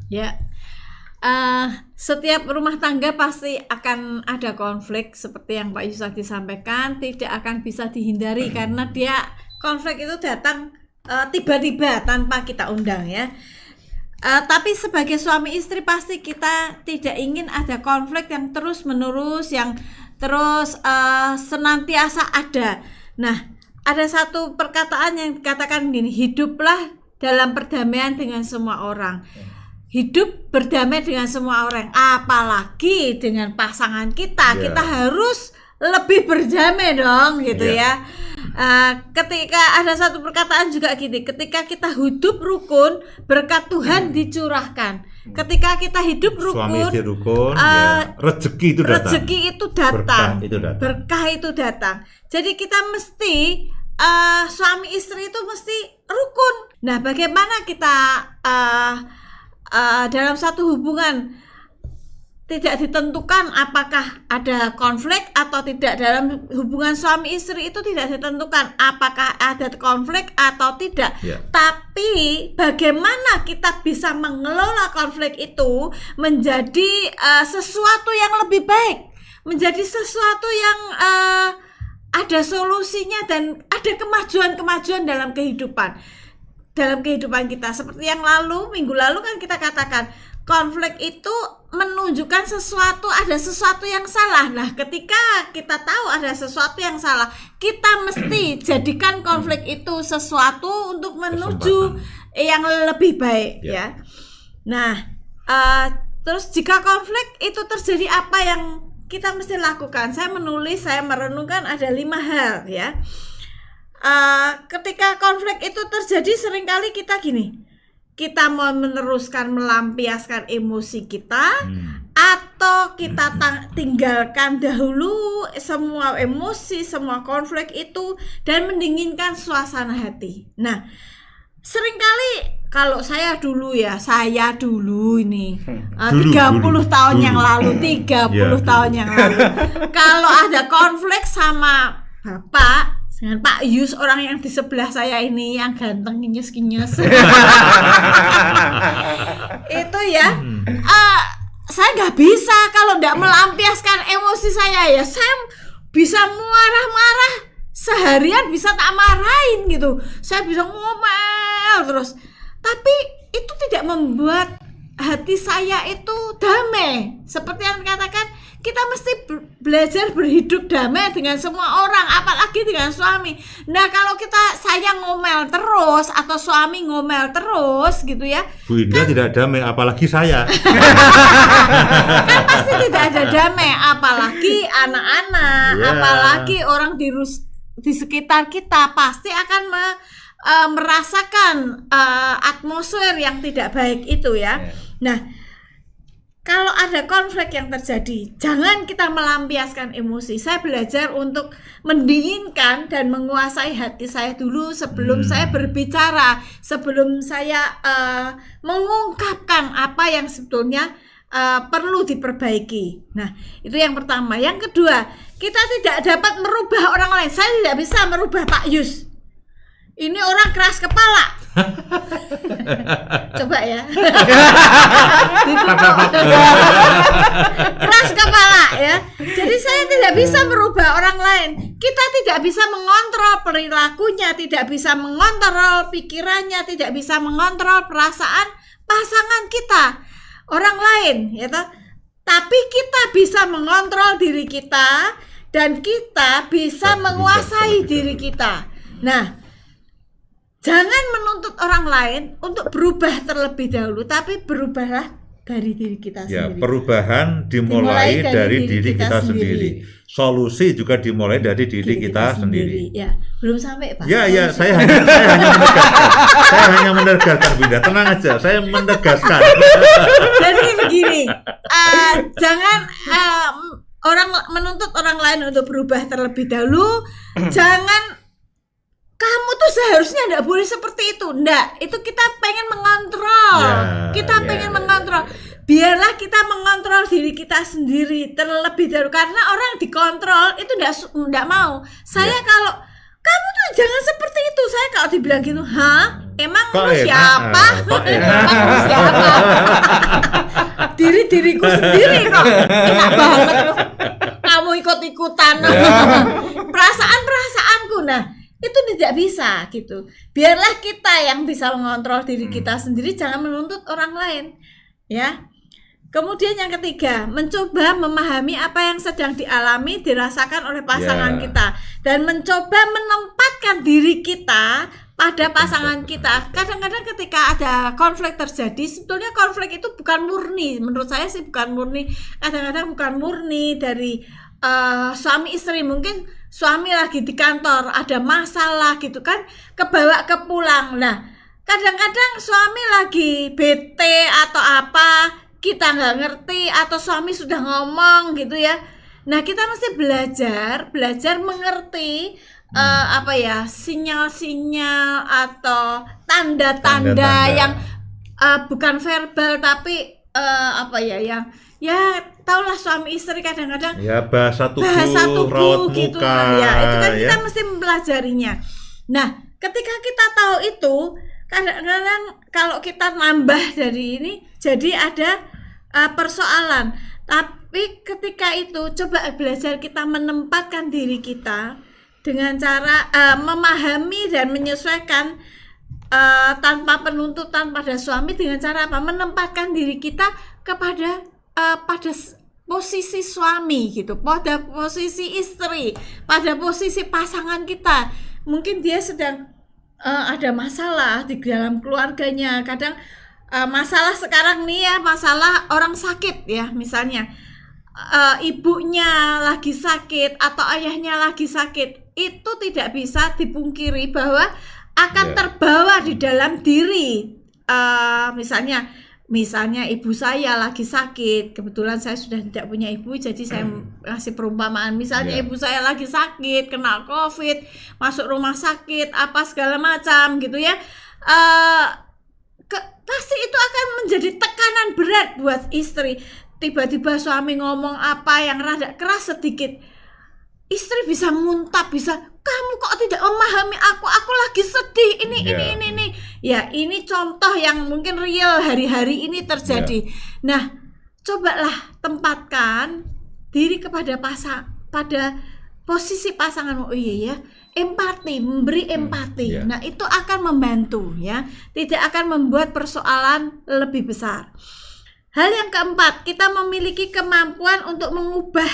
Ya, setiap rumah tangga pasti akan ada konflik seperti yang Pak Yusuf disampaikan, tidak akan bisa dihindari karena konflik itu datang tiba-tiba tanpa kita undang ya. Tapi sebagai suami istri pasti kita tidak ingin ada konflik yang terus menerus, yang terus senantiasa ada. Nah, ada satu perkataan yang dikatakan gini, hiduplah dalam perdamaian dengan semua orang. Hidup berdamai dengan semua orang, apalagi dengan pasangan kita. Kita harus lebih berdamai dong gitu ya. Ketika ada satu perkataan juga gini, ketika kita hidup rukun, berkat Tuhan dicurahkan. Ketika kita hidup rukun, rezeki itu datang. Berkah itu datang. Jadi kita mesti suami istri itu mesti rukun. Nah, bagaimana kita dalam satu hubungan tidak ditentukan apakah ada konflik atau tidak. Dalam hubungan suami istri itu tidak ditentukan apakah ada konflik atau tidak. Tapi bagaimana kita bisa mengelola konflik itu menjadi sesuatu yang lebih baik, menjadi sesuatu yang ada solusinya dan ada kemajuan-kemajuan dalam kehidupan kita. Seperti yang minggu lalu kan kita katakan, konflik itu menunjukkan ada sesuatu yang salah. Nah, ketika kita tahu ada sesuatu yang salah, kita mesti jadikan konflik itu sesuatu untuk menuju yang lebih baik ya. Nah, terus jika konflik itu terjadi, apa yang kita mesti lakukan? Saya merenungkan ada 5 hal ya. Ketika konflik itu terjadi, seringkali kita mau meneruskan melampiaskan emosi kita, atau kita tinggalkan dahulu semua emosi, semua konflik itu dan mendinginkan suasana hati. Nah, seringkali kalau saya dulu ini 30 tahun yang lalu kalau ada konflik sama Bapak dengan Pak Yus, orang yang di sebelah saya ini yang ganteng kinyes-kinyes itu ya, saya nggak bisa kalau nggak melampiaskan emosi saya saya bisa marah-marah seharian, bisa tak marahin gitu, saya bisa ngomel terus, tapi itu tidak membuat hati saya itu damai. Seperti yang dikatakan, kita mesti belajar berhidup damai dengan semua orang, apalagi dengan suami. Nah, kalau saya ngomel terus atau suami ngomel terus gitu ya, Bu Indah tidak damai, apalagi saya. Kan pasti tidak ada damai, apalagi anak-anak, apalagi orang di sekitar kita pasti akan merasakan atmosfer yang tidak baik itu ya. Nah, kalau ada konflik yang terjadi, jangan kita melampiaskan emosi. Saya belajar untuk mendinginkan dan menguasai hati saya dulu sebelum saya berbicara, sebelum saya mengungkapkan apa yang sebetulnya perlu diperbaiki. Nah, itu yang pertama. Yang kedua, kita tidak dapat merubah orang lain. Saya tidak bisa merubah Pak Yus. Ini orang keras kepala. Coba ya. Keras kepala ya. Jadi saya tidak bisa merubah orang lain. Kita tidak bisa mengontrol perilakunya, tidak bisa mengontrol pikirannya, tidak bisa mengontrol perasaan pasangan kita, orang lain ya toh. Tapi kita bisa mengontrol diri kita dan kita bisa menguasai diri kita. Nah, jangan menuntut orang lain untuk berubah terlebih dahulu, tapi berubahlah dari diri kita sendiri. Perubahan dimulai dari diri kita sendiri. Solusi juga dimulai dari diri kita sendiri. Ya, belum sampai Pak. Ya, saya hanya menegaskan, Bunda. Tenang aja, saya menegaskan. Jadi begini, jangan orang menuntut orang lain untuk berubah terlebih dahulu. Jangan kamu tuh seharusnya enggak boleh seperti itu. Enggak, itu kita pengen mengontrol. Pengen mengontrol. Biarlah kita mengontrol diri kita sendiri terlebih dahulu, karena orang dikontrol itu enggak mau. Saya kalau kamu tuh jangan seperti itu. Saya kalau dibilang gitu, Emang Kok lu enak? siapa? Kok enak? Emang lu siapa? Diriku sendiri kok enak banget lu. Kamu ikut-ikutan. Perasaan-perasaanku. Nah, itu tidak bisa gitu. Biarlah kita yang bisa mengontrol diri kita sendiri, jangan menuntut orang lain. Ya. Kemudian yang ketiga, mencoba memahami apa yang sedang dialami, dirasakan oleh pasangan kita, dan mencoba menempatkan diri kita pada pasangan kita. Kadang-kadang ketika ada konflik terjadi, sebetulnya konflik itu bukan murni, menurut saya sih bukan murni. Kadang-kadang bukan murni dari suami istri. Mungkin suami lagi di kantor ada masalah gitu kan, kebawa ke pulang. Nah, kadang-kadang suami lagi bete atau apa, kita nggak ngerti, atau suami sudah ngomong gitu ya. Nah, kita mesti belajar mengerti apa ya, sinyal-sinyal atau tanda-tanda yang bukan verbal tapi apa ya, yang ya taulah suami istri kadang-kadang Ya bahasa tubuh, gitu raut muka, ya, itu kan kita ya. mesti mempelajarinya. Nah, ketika kita tahu itu, kadang-kadang kalau kita nambah dari ini, jadi ada persoalan. Tapi ketika itu coba belajar kita menempatkan diri kita dengan cara memahami dan menyesuaikan tanpa penuntutan pada suami, dengan cara apa? Menempatkan diri kita kepada pada posisi suami gitu, pada posisi istri, pada posisi pasangan kita. Mungkin dia sedang ada masalah di dalam keluarganya. Kadang masalah sekarang nih ya, masalah orang sakit ya, misalnya ibunya lagi sakit atau ayahnya lagi sakit, itu tidak bisa dipungkiri bahwa akan terbawa di dalam diri. Misalnya ibu saya lagi sakit, kebetulan saya sudah tidak punya ibu, jadi saya kasih perumpamaan. Misalnya ibu saya lagi sakit, kena COVID, masuk rumah sakit, apa segala macam gitu ya. Pasti itu akan menjadi tekanan berat buat istri. Tiba-tiba suami ngomong apa yang rada keras sedikit, istri bisa muntah, bisa, kamu kok tidak memahami aku lagi sedih, ini. Ya, ini contoh yang mungkin real hari-hari ini terjadi. Nah, cobalah tempatkan diri pada posisi pasangan. Oh iya ya, empati, memberi empati. Nah, itu akan membantu ya, tidak akan membuat persoalan lebih besar. Hal yang keempat, kita memiliki kemampuan untuk mengubah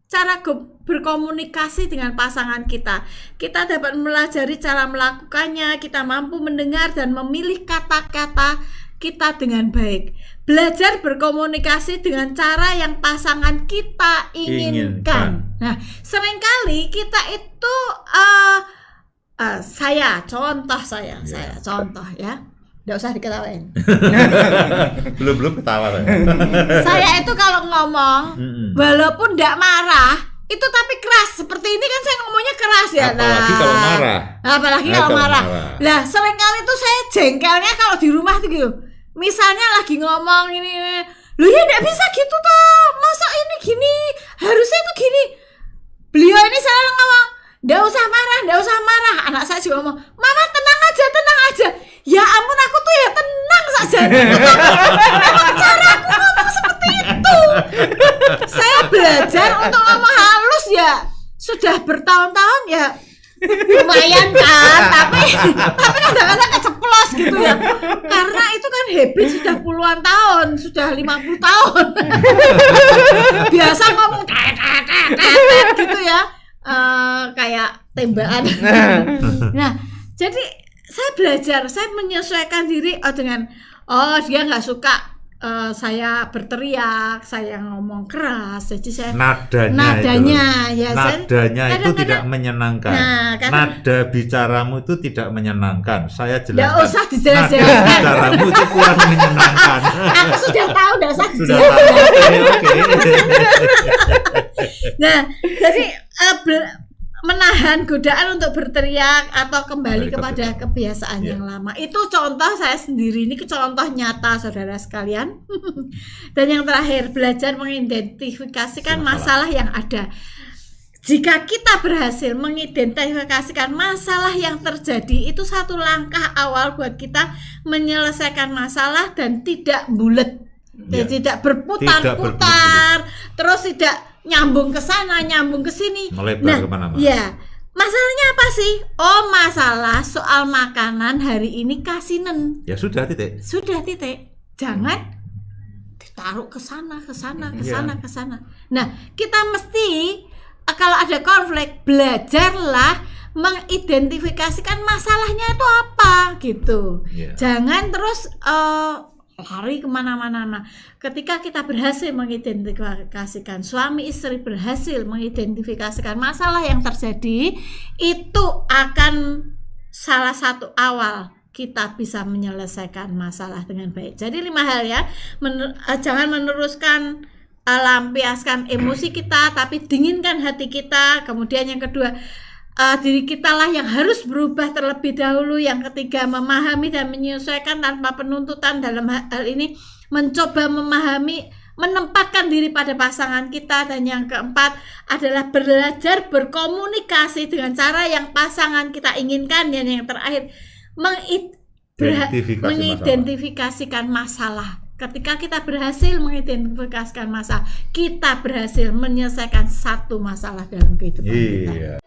cara berkomunikasi dengan pasangan kita. Kita dapat melajari cara melakukannya, kita mampu mendengar dan memilih kata-kata kita dengan baik. Belajar berkomunikasi dengan cara yang pasangan kita inginkan. Nah, seringkali kita itu saya contoh ya. Nggak usah diketawain. Belum ketawa. Saya itu kalau ngomong, walaupun nggak marah, itu tapi keras. Seperti ini kan saya ngomongnya keras ya. Apalagi kalau marah. Apalagi kalau marah. Lah, seringkali itu saya jengkelnya kalau di rumah tuh gitu. Misalnya lagi ngomong ini, loh ya nggak bisa gitu toh. Masa ini gini, harusnya itu gini. Beliau ini selalu ngomong, nggak usah marah. Anak saya juga ngomong, mama tenang aja. Ya ampun, aku tuh ya tenang saja. Memang cara aku ngomong seperti itu. Saya belajar untuk ngomong halus ya, sudah bertahun-tahun ya, lumayan kan. Tapi kadang-kadang keceplos gitu ya. Karena itu kan habit sudah puluhan tahun, sudah 50 tahun. Biasa ngomong gitu ya. Kayak tembakan. Nah, jadi saya belajar, saya menyesuaikan diri dengan dia nggak suka saya berteriak, saya ngomong keras, jadi saya nadanya itu tidak menyenangkan. Nada bicaramu itu tidak menyenangkan. Saya jelaskan. Nggak usah dijelaskan. Nada bicaramu itu kurang menyenangkan. Aku sudah tahu, udah saja. Oke. Nah, jadi menahan godaan untuk berteriak atau kembali kepada kebiasaan yang lama. Itu contoh saya sendiri, ini contoh nyata saudara sekalian. Dan yang terakhir, belajar mengidentifikasikan masalah yang ada. jika kita berhasil mengidentifikasikan masalah yang terjadi, itu satu langkah awal buat kita menyelesaikan masalah dan tidak bulet, tidak berputar-putar, terus tidak nyambung ke sana, nyambung ke sini, melebar kemana-mana. Ya, masalahnya apa sih? Oh, masalah soal makanan hari ini kasinan. Ya sudah, titik. Sudah, titik. Jangan ditaruh ke sana, ke sana, ke sana, ke sana. Nah, kita mesti kalau ada konflik, belajarlah mengidentifikasikan masalahnya itu apa gitu. Jangan terus lari kemana-mana. Nah, ketika kita berhasil mengidentifikasikan, suami istri berhasil mengidentifikasikan masalah yang terjadi, itu akan salah satu awal kita bisa menyelesaikan masalah dengan baik. Jadi 5 hal ya, jangan meneruskan lampiaskan emosi kita, tapi dinginkan hati kita. Kemudian yang kedua, diri kita lah yang harus berubah terlebih dahulu. Yang ketiga, memahami dan menyesuaikan tanpa penuntutan. Dalam hal ini mencoba memahami, menempatkan diri pada pasangan kita. Dan yang keempat adalah belajar berkomunikasi dengan cara yang pasangan kita inginkan. Dan yang terakhir, mengidentifikasikan masalah. Ketika kita berhasil mengidentifikasikan masalah, kita berhasil menyelesaikan satu masalah dalam kehidupan kita.